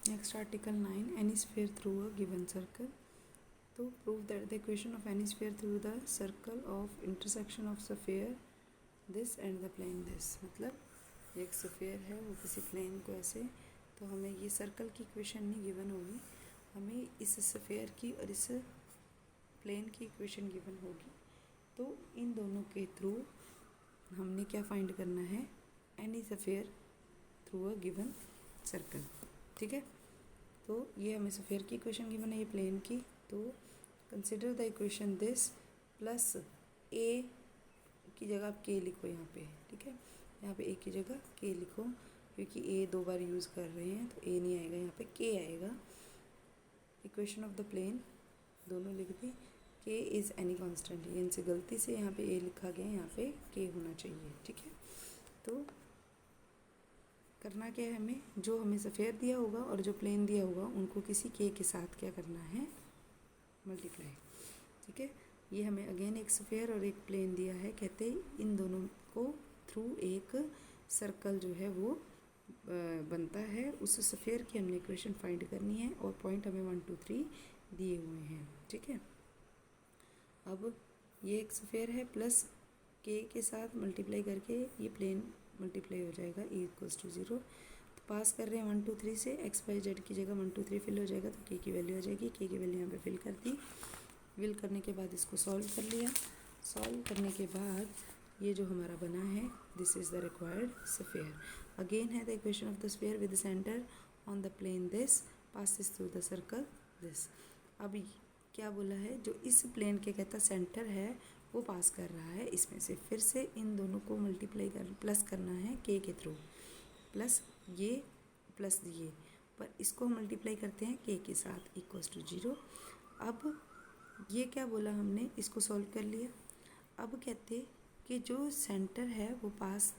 Next article 9, any sphere through a given circle. तो prove that the equation of any sphere through the circle of intersection of sphere this and the plane this. मतलब एक sphere है, वो किसी plane को ऐसे, तो हमें ये सर्कल की इक्वेशन नहीं गिवन होगी, हमें इस स्फीयर की और इस प्लेन की इक्वेशन गिवन होगी। तो इन दोनों के थ्रू हमने क्या फाइंड करना है, any sphere through a given circle. ठीक है, तो ये हमें स्फीयर की इक्वेशन गिवन है, ये प्लेन की। तो consider the equation this plus A की जगह आप के लिखो यहाँ पे। ठीक है, यहाँ पे ए की जगह के लिखो, क्योंकि ए 2 बार यूज़ कर रहे हैं तो ए नहीं आएगा, यहाँ पे के आएगा। इक्वेशन ऑफ द प्लेन दोनों लिख दी। के इज़ एनी कांस्टेंट, ये इनसे गलती से यहाँ पे ए लिखा गया, यहाँ पे के होना चाहिए। ठीक है, तो करना क्या है, हमें जो हमें स्फीयर दिया होगा और जो प्लेन दिया होगा उनको किसी के साथ क्या करना है, मल्टीप्लाई। ठीक है, ये हमें अगेन एक स्फीयर और एक प्लेन दिया है, कहते इन दोनों को थ्रू एक सर्कल जो है वो बनता है। उस स्फीयर की हमने इक्वेशन फाइंड करनी है और पॉइंट हमें 1 2 3 दिए हुए हैं। ठीक है, अब ये एक स्फीयर है, प्लस के साथ मल्टीप्लाई करके ये प्लेन मल्टीप्लाई हो जाएगा, e इक्वल्स टू 0। तो पास कर रहे हैं 1 2 3 से, एक्स बाई जेड की जगह 1 2 3 फिल हो जाएगा, तो के की वैल्यू आ जाएगी। के की वैल्यू यहाँ पे फिल कर दी। फिल करने के बाद इसको सॉल्व कर लिया। सॉल्व करने के बाद ये जो हमारा बना है, this is the required sphere. Again है the equation of the sphere with centre on the plane this passes through the circle this. अब क्या बोला है, जो इस प्लेन के कहता सेंटर है वो पास कर रहा है इसमें से। फिर से इन दोनों को मल्टीप्लाई कर प्लस करना है के थ्रू, प्लस ये पर इसको मल्टीप्लाई करते हैं के साथ, इक्वल्स टू 0। अब ये क्या बोला हमने, इसको सॉल्व कर लिया। अब कहते कि जो सेंटर है वो पास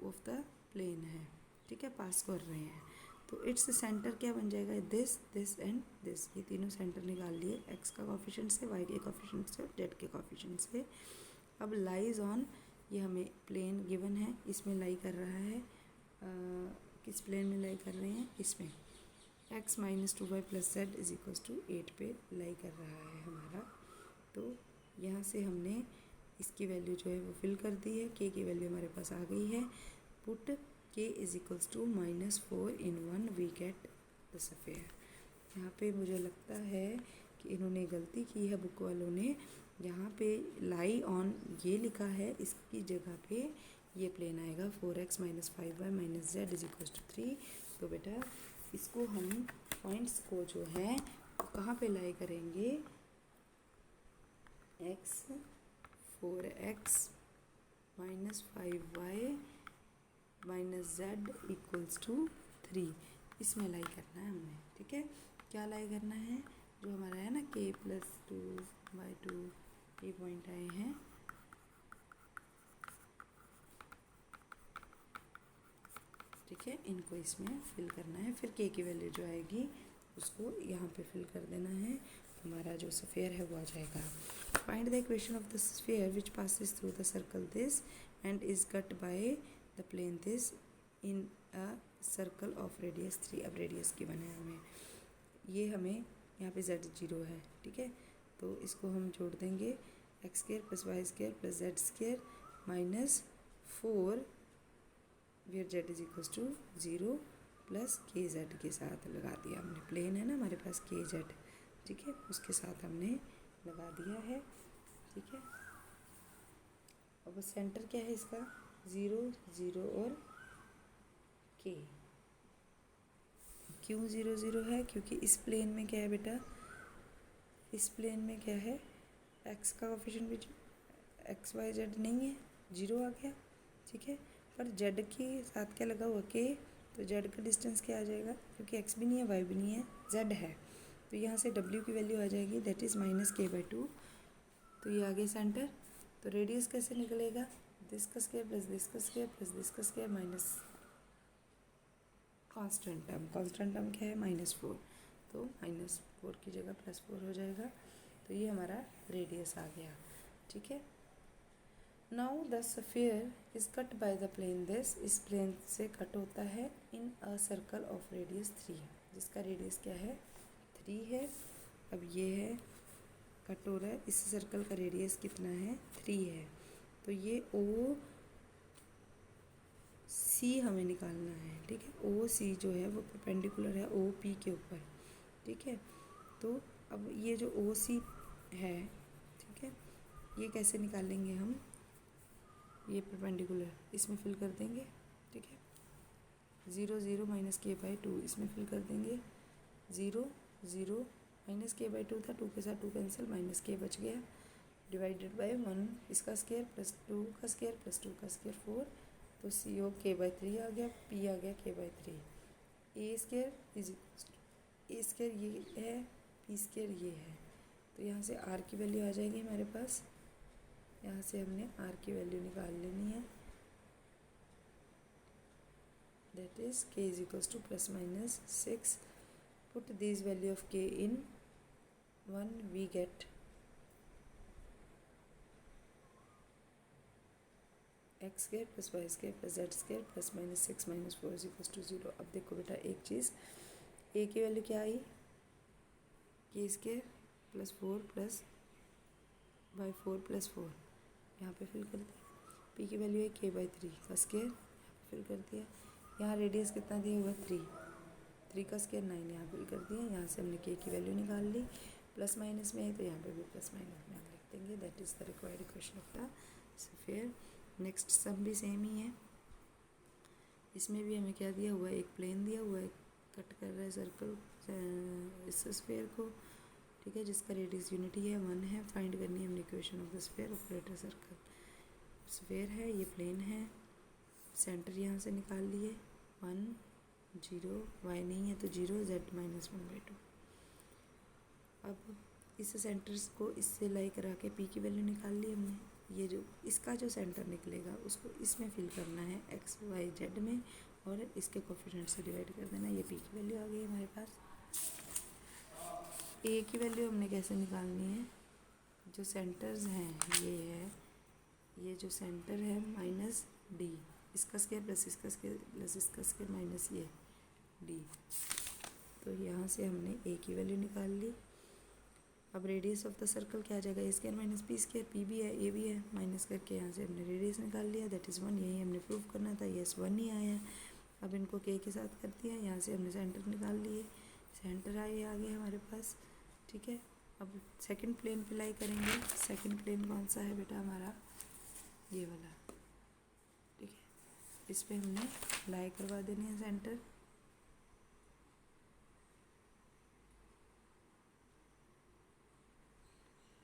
ऑफ द प्लेन है। ठीक है, पास कर रहे हैं, तो इट्स सेंटर क्या बन जाएगा, दिस एंड दिस। ये तीनों सेंटर निकाल लिए, एक्स का कोफिशिएंट से, वाई के कोफिशिएंट से, जेड के कोफिशिएंट से। अब लाइज ऑन, ये हमें प्लेन गिवन है, इसमें लाई कर रहा है, किस प्लेन में लाई कर रहे हैं, इसमें x minus 2y plus z is equals to 8 पे लाई कर रहा है हमारा। तो यहाँ से हमने इसकी वैल्यू जो है वो फिल कर दी है, के की वैल्यू हमारे पास आ गई है। Put k is equals to -4 in 1 we get the sphere. यहाँ पे मुझे लगता है कि इन्होंने गलती की है बुक वालों ने, यहाँ पे लाई ऑन ये लिखा है, इसकी जगह पे ये प्लेन आएगा 4x minus 5y minus z is equals to 3। तो बेटा इसको हम पॉइंट्स को जो है कहाँ पे लाई करेंगे, x 4x minus 5y minus z equals to 3, इसमें लाई करना है हमने। ठीक है, क्या लाई करना है, जो हमारा है ना k प्लस 2/2 ये पॉइंट आए हैं, ठीक है, इनको इसमें फिल करना है। फिर k की वैल्यू जो आएगी उसको यहाँ पे फिल कर देना है, हमारा जो स्फीयर है वो आ जाएगा। Find the equation of the sphere which passes through the circle this and is cut by the plane this in a circle of radius 3। अब रेडियस की बने हमें, ये हमें यहाँ पे z 0 है। ठीक है, तो इसको हम जोड़ देंगे, x square plus y square plus z square minus 4 where z is equals to 0 plus k z के साथ लगा दिया हमने। प्लेन है ना हमारे पास के जेड, ठीक है, उसके साथ हमने लगा दिया है। ठीक है, अब सेंटर क्या है इसका, 0 0 और के। क्यों 0 0 है, क्योंकि इस प्लेन में क्या है बेटा, इस प्लेन में क्या है, एक्स का कोफिशिएंट भी एक्स वाई जेड नहीं है, 0 आ गया। ठीक है, पर जेड के साथ क्या लगा हुआ, के, तो जेड का डिस्टेंस क्या आ जाएगा, क्योंकि एक्स भी नहीं है वाई भी नहीं है, जेड है, तो यहाँ से डब्ल्यू की वैल्यू आ जाएगी, दैट इज़ -k/2। तो ये आ गया सेंटर। तो रेडियस कैसे निकलेगा, दिस का स्क्वायर प्लस दिस का स्क्वायर प्लस दिस का स्क्वायर माइनस कांस्टेंट टर्म क्या है, -4, तो -4 की जगह +4 हो जाएगा। तो ये हमारा रेडियस आ गया। ठीक है, now the sphere is cut by the plane this, इस प्लेन से कट होता है in a circle of radius 3, जिसका रेडियस क्या है 3 है। अब ये है कट हो रहा है, इस सर्कल का रेडियस कितना है 3 है। तो ये ओ सी हमें निकालना है, ठीक है। ओ सी जो है वो परपेंडिकुलर है ओ पी के ऊपर, ठीक है। तो अब ये जो ओ सी है, ठीक है, ये कैसे निकालेंगे हम, ये परपेंडिकुलर इसमें फिल कर देंगे, ठीक है। 0 0 माइनस के बाई 2 इसमें फिल कर देंगे। 0 0 माइनस के बाई 2 था, 2 के साथ 2 कैंसिल, माइनस के बच गया, डिवाइडेड बाय 1 इसका स्केयर प्लस 2 का स्केयर प्लस 2 का स्केयर 4, तो सी ओ के बाई 3 आ गया, पी आ गया के by 3। A square is a square ये है, पी स्केयर ये है। तो यहाँ से आर की वैल्यू आ जाएगी हमारे पास, यहाँ से हमने आर की वैल्यू निकाल लेनी है, that is k is equals to plus minus 6। Put this value of k in 1, we get x square plus y square plus z square plus minus 6 minus 4 is equals to 0। अब देखो बेटा एक चीज़, ए की value क्या आई, के square plus 4 plus by 4 plus 4, यहाँ पे fill कर दिया। पी की वैल्यू है के बाई 3 का स्केयर, फिल कर दिया। यहाँ रेडियस कितना दिया हुआ 3 का स्केयर 9, यहाँ फिल कर दिया। यहाँ से हमने के की वैल्यू निकाल ली, प्लस माइनस में है तो यहाँ पे भी प्लस माइनस में हम लिख देंगे, that is the required equation of the sphere. Next sum भी सेम ही है, इसमें भी हमें क्या दिया हुआ है, एक प्लेन दिया हुआ है, कट कर रहा है सर्कल इस स्फीयर को, ठीक है, जिसका रेडियस यूनिटी है 1 है। फाइंड करनी है हमने equation of the sphere of greater circle. Sphere है, ये प्लेन है, सेंटर यहाँ से निकाल लिए 1 0, वाई नहीं है तो 0, जेड माइनस 1/2। अब इस सेंटर्स को इससे लाई करा के पी की वैल्यू निकाल ली हमने। ये जो इसका जो सेंटर निकलेगा उसको इसमें फिल करना है एक्स वाई जेड में, और इसके कोफिशिएंट से डिवाइड कर देना। ये पी की वैल्यू आ गई हमारे पास। ए की वैल्यू हमने कैसे निकालनी है, जो सेंटर्स हैं ये है, ये जो सेंटर है माइनस डी, इसका स्केयर प्लस इसका स्केयर प्लस इसका स्केयर माइनस ये डी, तो यहाँ से हमने ए की वैल्यू निकाल ली। अब रेडियस ऑफ द सर्कल क्या आ जाएगा, a square minus p square, p भी है ए भी है, माइनस करके यहाँ से हमने रेडियस निकाल लिया, दैट इज़ 1। यही हमने प्रूव करना था, यस 1 ही आया। अब इनको के के साथ कर दिया, यहाँ से हमने सेंटर निकाल लिए, सेंटर आए आ गए हमारे पास, ठीक है। अब सेकंड प्लेन पे लाई करेंगे। सेकंड प्लेन कौन सा है बेटा हमारा, ये वाला, ठीक है। इस पर हमने लाई करवा देनी है सेंटर।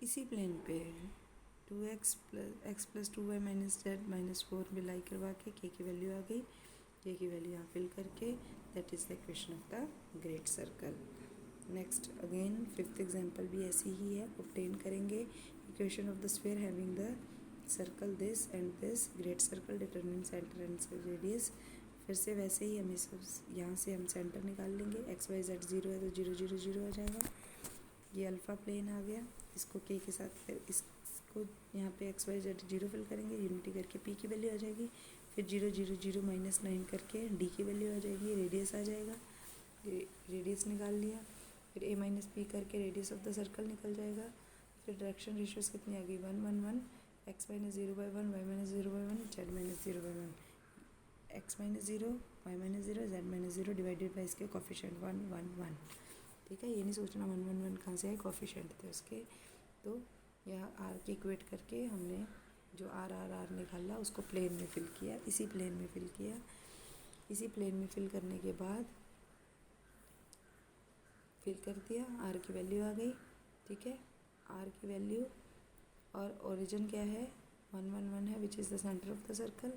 इसी प्लेन पे 2x plus 2y minus Z minus 4 में लाई करवा के के की वैल्यू आ गई, के की वैल्यू यहाँ फिल करके, that is the equation of the great circle. Next again fifth example भी ऐसी ही है, ऑब्टेन करेंगे equation of the sphere having the circle this and this, great circle determine centre and radius. फिर से वैसे ही हमें सब यहाँ से हम सेंटर निकाल लेंगे, एक्स वाई जेड 0 है तो 0 0 0 आ जाएगा। ये अल्फ़ा प्लेन आ गया, इसको के साथ इसको यहाँ पे एक्स वाई जेड 0 फिल करेंगे, यूनिटी करके पी की वैल्यू आ जाएगी। फिर 0 0 0 माइनस 9 करके डी की वैल्यू आ जाएगी, रेडियस आ जाएगा, रेडियस निकाल लिया। फिर ए माइनस पी करके रेडियस ऑफ द सर्कल निकल जाएगा। फिर डायरेक्शन रेशियोज कितनी आ गई 1 1 1, x minus 0/1, y minus 0/1, z minus 0/1, x minus 0, y minus 0, z minus 0 divided by इसके कोफिशिएंट 1 1 1, ठीक है। ये नहीं सोचना 1 1 1 कहाँ से आए, कोफिशिएंट थे उसके। तो यहाँ आर की इक्वेट करके हमने जो आर आर आर निकाला उसको प्लेन में फिल किया, इसी प्लेन में फिल किया। इसी प्लेन में फिल करने के बाद फिल कर दिया, आर की वैल्यू आ गई, ठीक है। आर की वैल्यू और ओरिजिन क्या है 1 1 1 है, which is the centre of the circle.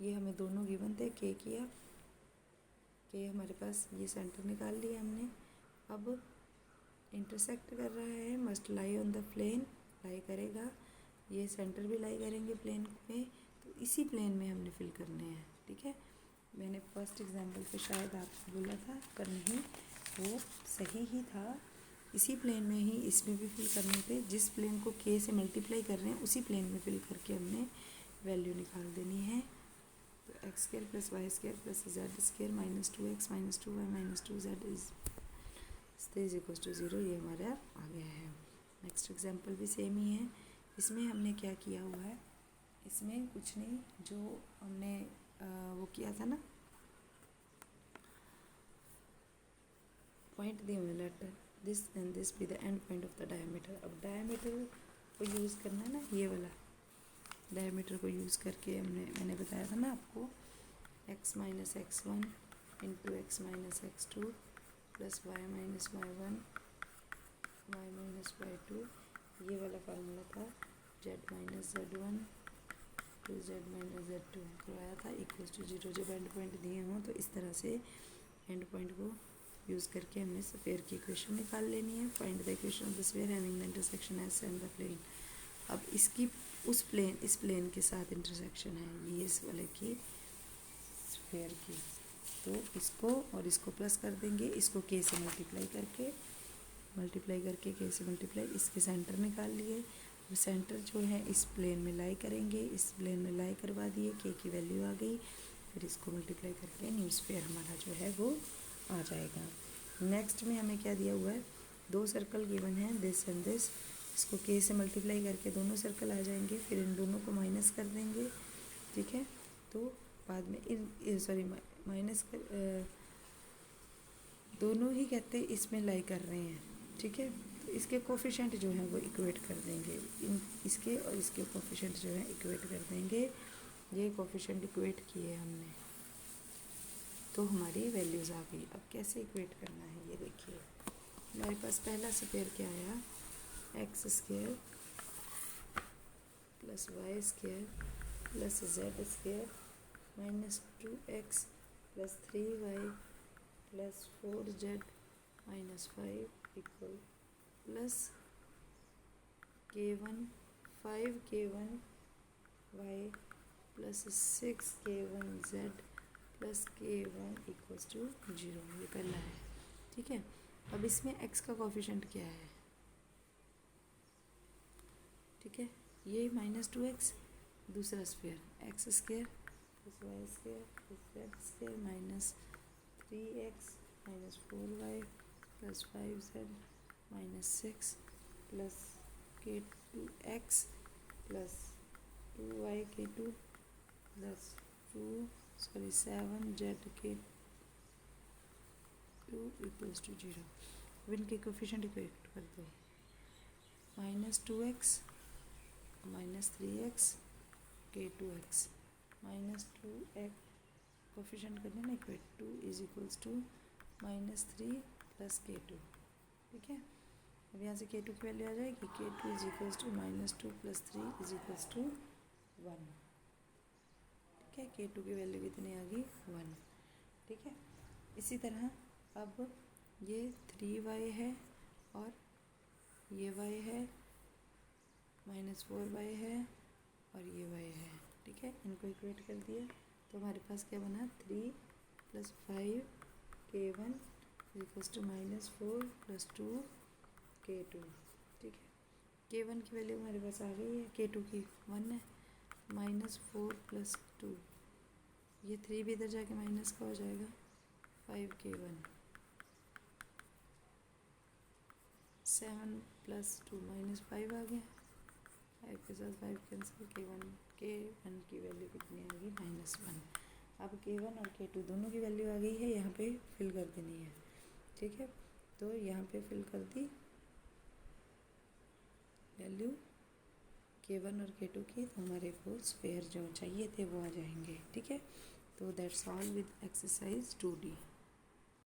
ये हमें दोनों गिवन थे, के किया, के हमारे पास ये सेंटर निकाल लिया हमने। अब इंटरसेक्ट कर रहा है, must lie on the plane, lie करेगा, ये सेंटर भी लाई करेंगे प्लेन में, तो इसी प्लेन में हमने फिल करने हैं, ठीक है। मैंने फर्स्ट एग्जांपल पे शायद आपको बोला था, पर नहीं वो सही ही था, इसी प्लेन में ही इसमें भी फिल करने थे। जिस प्लेन को के से मल्टीप्लाई कर रहे हैं उसी प्लेन में फिल करके हमने वैल्यू निकाल देनी है। तो x square plus y square plus z square minus 2x minus 2y minus 2z is equal to 0, ये हमारा आ गया है। नेक्स्ट एग्जांपल भी सेम ही है। इसमें हमने क्या किया हुआ है, इसमें कुछ नहीं, जो हमने वो किया था ना, पॉइंट दिए हुए, let this and this be the end point of the diameter. अब डायमीटर को यूज़ करना है ना, ये वाला डायमीटर को यूज़ करके मैंने बताया था ना आपको, x minus x1 into x minus x2 plus y minus y1 y minus y2, ये वाला फार्मूला था z minus z1 to z minus z2 करवाया था इक्वल्स टू 0। जब एंड पॉइंट दिए हों तो इस तरह से एंड पॉइंट को यूज़ करके हमने स्फीयर की इक्वेशन निकाल लेनी है। Find the equation of the sphere having the intersection S and the plane. अब इसकी इस प्लेन के साथ इंटरसेक्शन है, ये इस वाले की स्फीयर की, तो इसको और इसको प्लस कर देंगे, इसको के से मल्टीप्लाई करके के से मल्टीप्लाई, इसके सेंटर निकाल लिए। सेंटर जो है इस प्लेन में लाई करेंगे, इस प्लेन में लाई करवा दिए, के की वैल्यू आ गई, फिर इसको मल्टीप्लाई करके न्यू स्फीयर हमारा जो है वो आ जाएगा। नेक्स्ट में हमें क्या दिया हुआ है, 2 सर्कल गिवन है, दिस एंड दिस, इसको के से मल्टीप्लाई करके दोनों सर्कल आ जाएंगे, फिर इन दोनों को माइनस कर देंगे, ठीक है। तो बाद में माइनस कर दोनों ही कहते हैं इसमें लाई कर रहे हैं, ठीक है। तो इसके कोफिशिएंट जो है वो इक्वेट कर देंगे, इसके और इसके कोफिशिएंट जो है इक्वेट कर देंगे। ये कोफिशिएंट इक्वेट किए हमने, तो हमारी वैल्यूज़ आ गई। अब कैसे इक्वेट करना है ये देखिए। हमारे पास पहला स्क्वायर क्या आया, x square plus y square plus z square minus 2x plus 3y plus 4z minus 5 equal plus k1 5k1y plus 6k1z plus k1 equals to 0, ये पहला है, ठीक है। अब इसमें x का कोफिशिएंट क्या है, ठीक है, ये माइनस 2x, दूसरा square x square plus y square plus z square minus 3x minus 4y plus 5z minus 6 plus k2x plus 2y k2 plus 7z k2 equals to 0। अब इनके कोफिशिएंट इक्वेट कर दो, minus 2x minus 3x k2x minus 2x coefficient करने ना equate, 2 is equals to minus 3 plus k2, ठीक है। अब यहाँ से k2 की वैल्यू आ जाएगी, k2 is equals to minus 2 plus 3 is equals to 1, ठीक है। k2 की वैल्यू कितनी आ गई, 1, ठीक है। इसी तरह अब ये 3y है और ये y है, माइनस 4y है और ये y है, ठीक है। इनको इक्वेट कर दिया तो हमारे पास क्या बना, 3 plus 5k1 equals to minus 4 plus 2 k2, ठीक है। k1 की वैल्यू हमारे पास आ गई है, k2 की 1 है, माइनस 4 प्लस 2, ये 3 भी इधर जाके माइनस का हो जाएगा, 5k1, 7 प्लस 2 माइनस 5 आ गया, 5 के साथ 5 कैंसिल, k1 की वैल्यू कितनी आ गई, -1। अब k1 और k2 दोनों की वैल्यू आ गई है, यहाँ पे फिल कर देनी है, ठीक है। तो यहाँ पे फिल कर दी वैल्यू k1 और k2 की, तो हमारे को स्क्वायर जो चाहिए थे वो आ जाएंगे, ठीक है। तो that's all with exercise 2D।